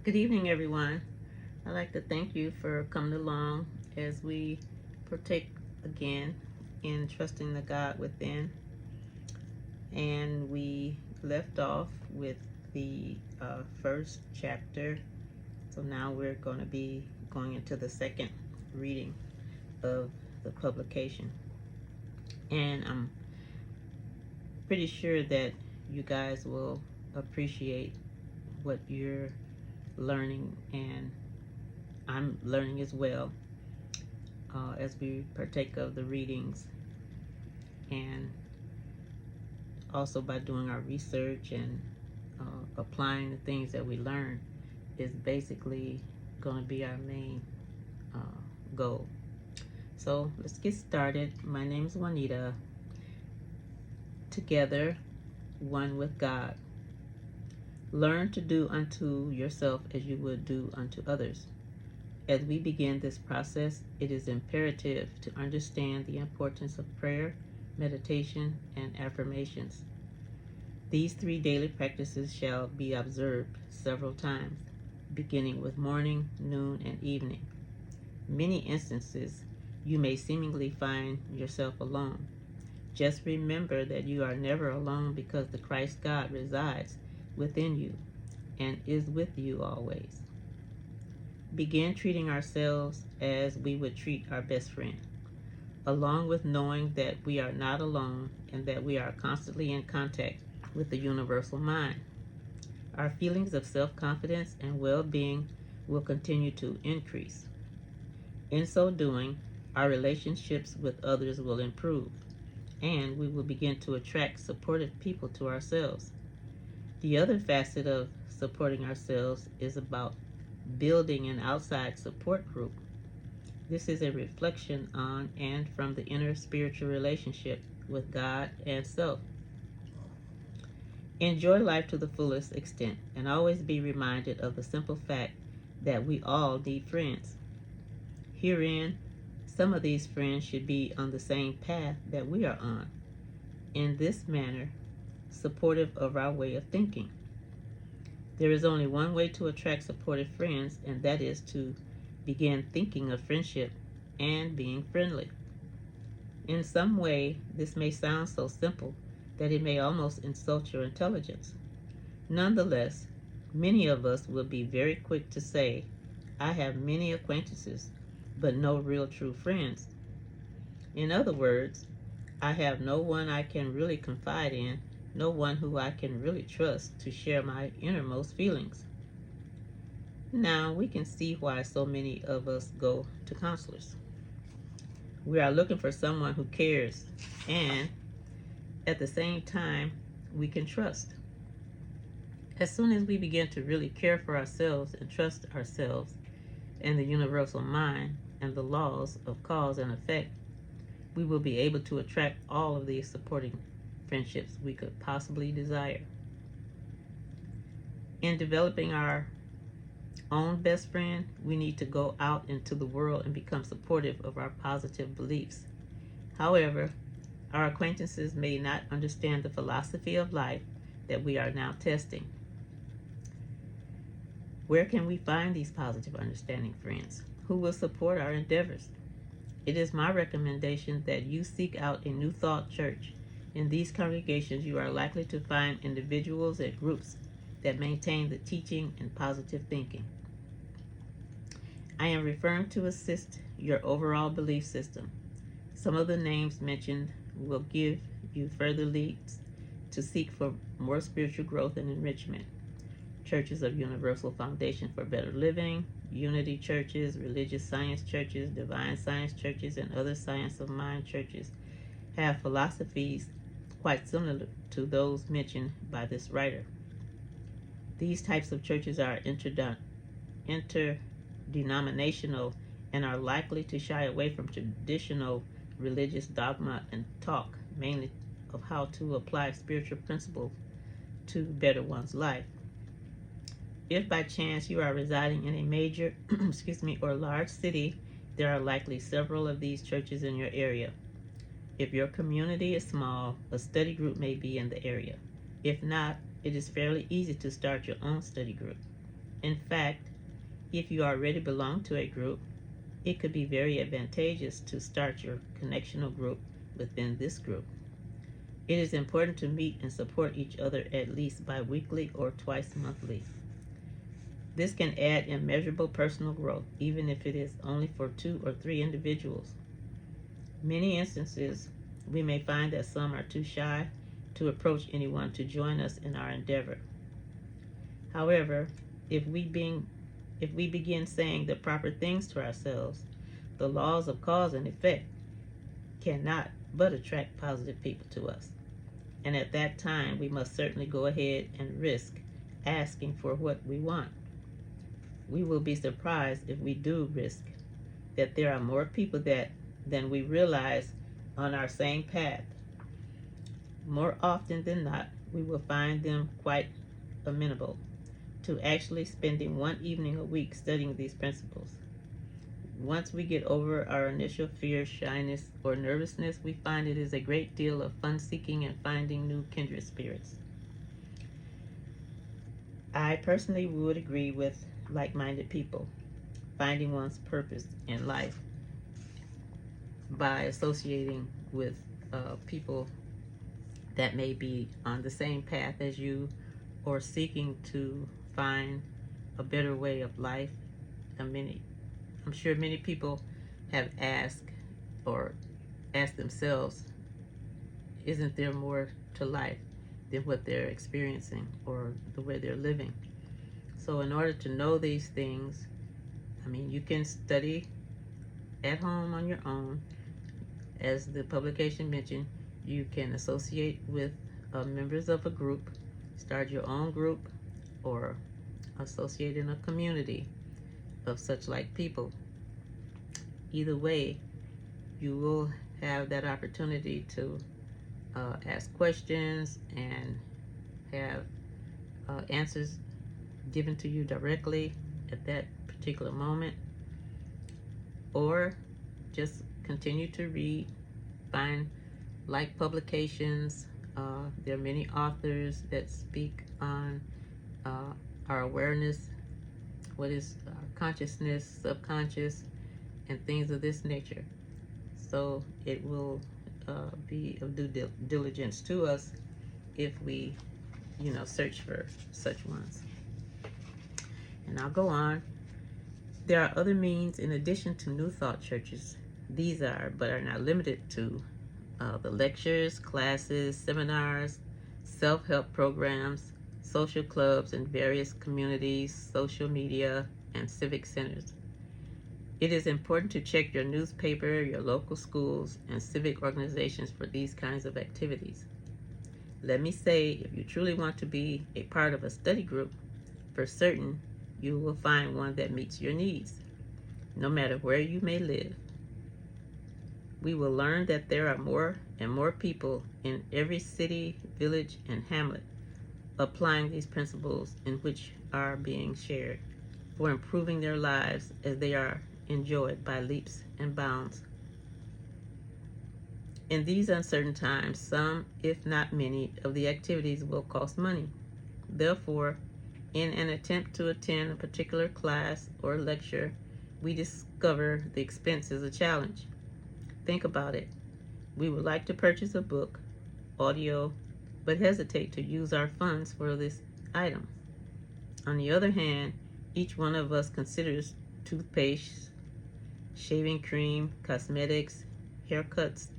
Good evening, everyone. I'd like to thank you for coming along as we partake again in trusting the God within. And we left off with the first chapter. So now we're going to be going into the second reading of the publication. And I'm pretty sure that you guys will appreciate what you're learning, and I'm learning as well as we partake of the readings, and also by doing our research and applying the things that we learn is basically going to be our main uh, goal. So let's get started. My name is Juanita. Together, one with God. Learn to do unto yourself as you would do unto others. As we begin this process, it is imperative to understand the importance of prayer, meditation, and affirmations. These 3 daily practices shall be observed several times, beginning with morning, noon, and evening. Many instances, you may seemingly find yourself alone. Just remember that you are never alone because the Christ God resides within you and is with you always. Begin treating ourselves as we would treat our best friend, along with knowing that we are not alone and that we are constantly in contact with the universal mind. Our feelings of self-confidence and well-being will continue to increase. In so doing, our relationships with others will improve, and we will begin to attract supportive people to ourselves. The other facet of supporting ourselves is about building an outside support group. This is a reflection on and from the inner spiritual relationship with God and self. Enjoy life to the fullest extent and always be reminded of the simple fact that we all need friends. Herein, some of these friends should be on the same path that we are on. In this manner, supportive of our way of thinking. There is only one way to attract supportive friends, and that is to begin thinking of friendship and being friendly. In some way, this may sound so simple that it may almost insult your intelligence. Nonetheless, many of us will be very quick to say, I have many acquaintances, but no real true friends. In other words, I have no one I can really confide in, no one who I can really trust to share my innermost feelings. Now we can see why so many of us go to counselors. We are looking for someone who cares and at the same time we can trust. As soon as we begin to really care for ourselves and trust ourselves and the universal mind and the laws of cause and effect, we will be able to attract all of these supporting friendships we could possibly desire. In developing our own best friend, we need to go out into the world and become supportive of our positive beliefs. However, our acquaintances may not understand the philosophy of life that we are now testing. Where can we find these positive understanding friends who will support our endeavors? It is my recommendation that you seek out a New Thought church. In these congregations, you are likely to find individuals and groups that maintain the teaching and positive thinking. I am referring to assist your overall belief system. Some of the names mentioned will give you further leads to seek for more spiritual growth and enrichment. Churches of Universal Foundation for Better Living, Unity churches, religious science churches, divine science churches, and other science of mind churches have philosophies quite similar to those mentioned by this writer. These types of churches are interdenominational and are likely to shy away from traditional religious dogma and talk mainly of how to apply spiritual principles to better one's life. If by chance you are residing in a major or large city, there are likely several of these churches in your area. If your community is small, a study group may be in the area. If not, it is fairly easy to start your own study group. In fact, if you already belong to a group, it could be very advantageous to start your connectional group within this group. It is important to meet and support each other at least bi-weekly or twice monthly. This can add immeasurable personal growth, even if it is only for 2 or 3 individuals. Many instances, we may find that some are too shy to approach anyone to join us in our endeavor. However, if we begin saying the proper things to ourselves, the laws of cause and effect cannot but attract positive people to us. And at that time, we must certainly go ahead and risk asking for what we want. We will be surprised if we do risk that there are more people than we realize on our same path. More often than not, we will find them quite amenable to actually spending one evening a week studying these principles. Once we get over our initial fear, shyness, or nervousness, we find it is a great deal of fun seeking and finding new kindred spirits. I personally would agree with like-minded people finding one's purpose in life by associating with people that may be on the same path as you or seeking to find a better way of life. I'm sure many people have asked themselves, isn't there more to life than what they're experiencing or the way they're living? So in order to know these things, you can study at home on your own. As the publication mentioned, you can associate with members of a group, start your own group, or associate in a community of such like people. Either way, you will have that opportunity to ask questions and have answers given to you directly at that particular moment, or just continue to read, find like publications. There are many authors that speak on our awareness, what is consciousness, subconscious, and things of this nature. So it will be of due diligence to us if we, search for such ones. And I'll go on. There are other means in addition to New Thought churches. These are, but are not limited to, the lectures, classes, seminars, self-help programs, social clubs in various communities, social media, and civic centers. It is important to check your newspaper, your local schools, and civic organizations for these kinds of activities. Let me say, if you truly want to be a part of a study group, for certain, you will find one that meets your needs, no matter where you may live. We will learn that there are more and more people in every city, village, and hamlet applying these principles in which are being shared for improving their lives as they are enjoyed by leaps and bounds. In these uncertain times, some, if not many, of the activities will cost money. Therefore, in an attempt to attend a particular class or lecture, we discover the expense is a challenge. Think about it. We would like to purchase a book, audio, but hesitate to use our funds for this item. On the other hand, each one of us considers toothpaste, shaving cream, cosmetics, haircuts,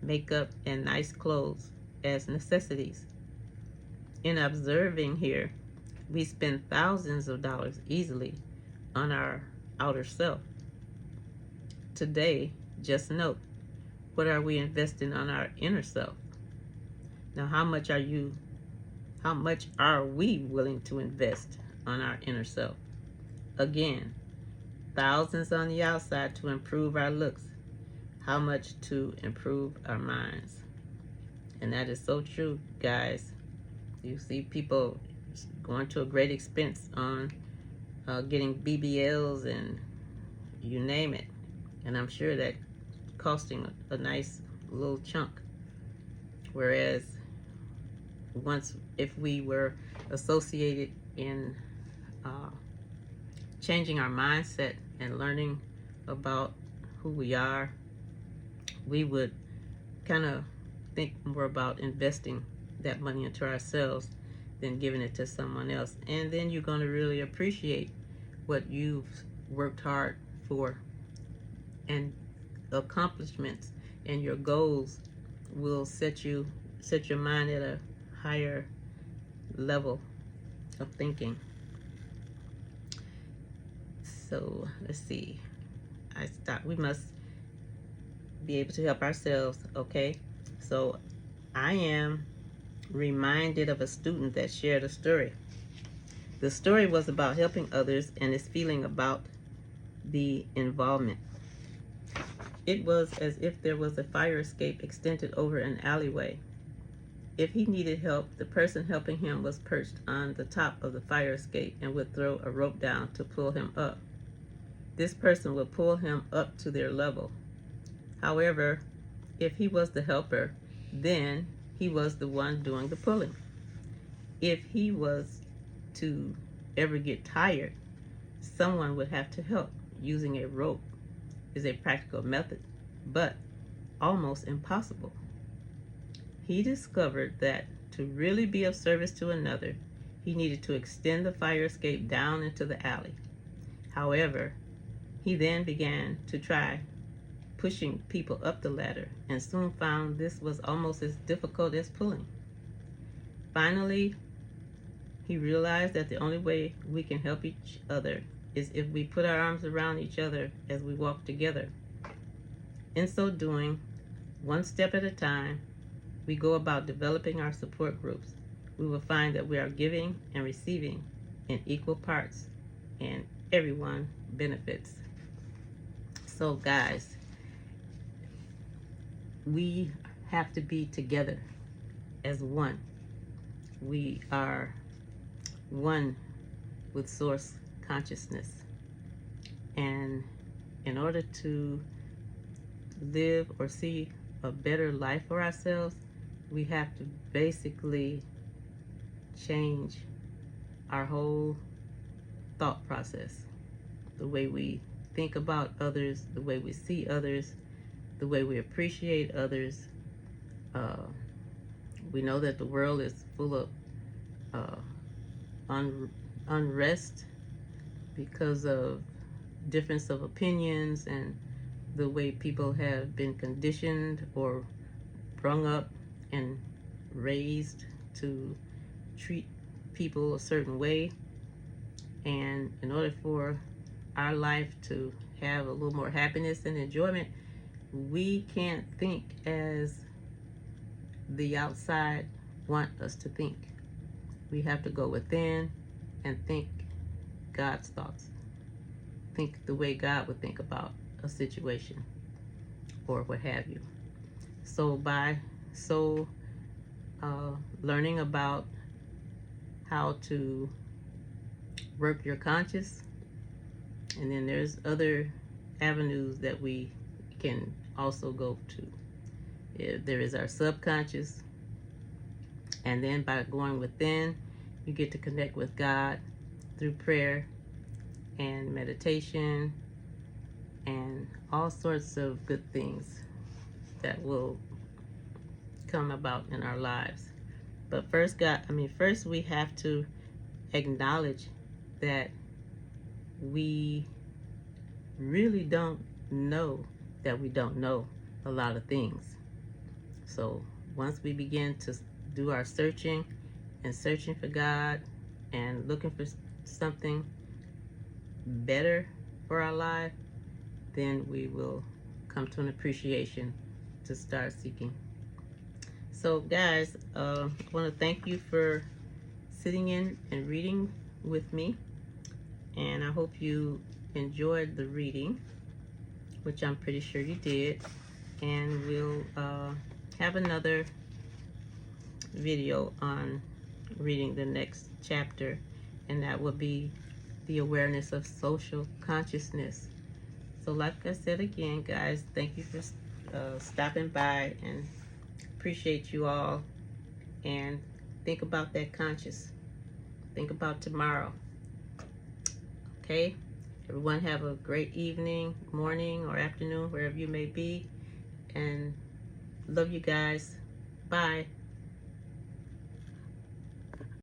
makeup, and nice clothes as necessities. In observing here, we spend thousands of dollars easily on our outer self. Today, just note, what are we investing on our inner self? Now, how much are we willing to invest on our inner self? Again, thousands on the outside to improve our looks. How much to improve our minds? And that is so true, guys. You see people going to a great expense on getting BBLs and you name it. And I'm sure that costing a nice little chunk. Whereas if we were associated in changing our mindset and learning about who we are, we would kind of think more about investing that money into ourselves than giving it to someone else. And then you're going to really appreciate what you've worked hard for, and accomplishments and your goals will set your mind at a higher level of thinking. So let's see. We must be able to help ourselves. Okay, so I am reminded of a student that shared a story. The story was about helping others and his feeling about the involvement. It was as if there was a fire escape extended over an alleyway. If he needed help, the person helping him was perched on the top of the fire escape and would throw a rope down to pull him up. This person would pull him up to their level. However, if he was the helper, then he was the one doing the pulling. If he was to ever get tired, someone would have to help. Using a rope is a practical method, but almost impossible. He discovered that to really be of service to another, he needed to extend the fire escape down into the alley. However, he then began to try pushing people up the ladder and soon found this was almost as difficult as pulling. Finally, he realized that the only way we can help each other is if we put our arms around each other as we walk together. In so doing, one step at a time, we go about developing our support groups. We will find that we are giving and receiving in equal parts, and everyone benefits. So guys, we have to be together as one. We are one with source consciousness. And in order to live or see a better life for ourselves, we have to basically change our whole thought process. The way we think about others, the way we see others, the way we appreciate others. We know that the world is full of unrest because of difference of opinions and the way people have been conditioned or brought up and raised to treat people a certain way. And in order for our life to have a little more happiness and enjoyment, we can't think as the outside want us to think. We have to go within and think God's thoughts. Think the way God would think about a situation or what have you. So by learning about how to work your conscious, and then there's other avenues that we can also go to. There is our subconscious, and then by going within, you get to connect with God through prayer and meditation and all sorts of good things that will come about in our lives. But first we have to acknowledge that we really don't know that we don't know a lot of things. So once we begin to do our searching for God and looking for something better for our life, then we will come to an appreciation to start seeking. So guys, I want to thank you for sitting in and reading with me, and I hope you enjoyed the reading, which I'm pretty sure you did. And we'll have another video on reading the next chapter, and that will be the awareness of social consciousness. So like I said again, guys, thank you for stopping by, and appreciate you all. And think about that conscious. Think about tomorrow. Okay? Everyone have a great evening, morning, or afternoon, wherever you may be. And love you guys. Bye.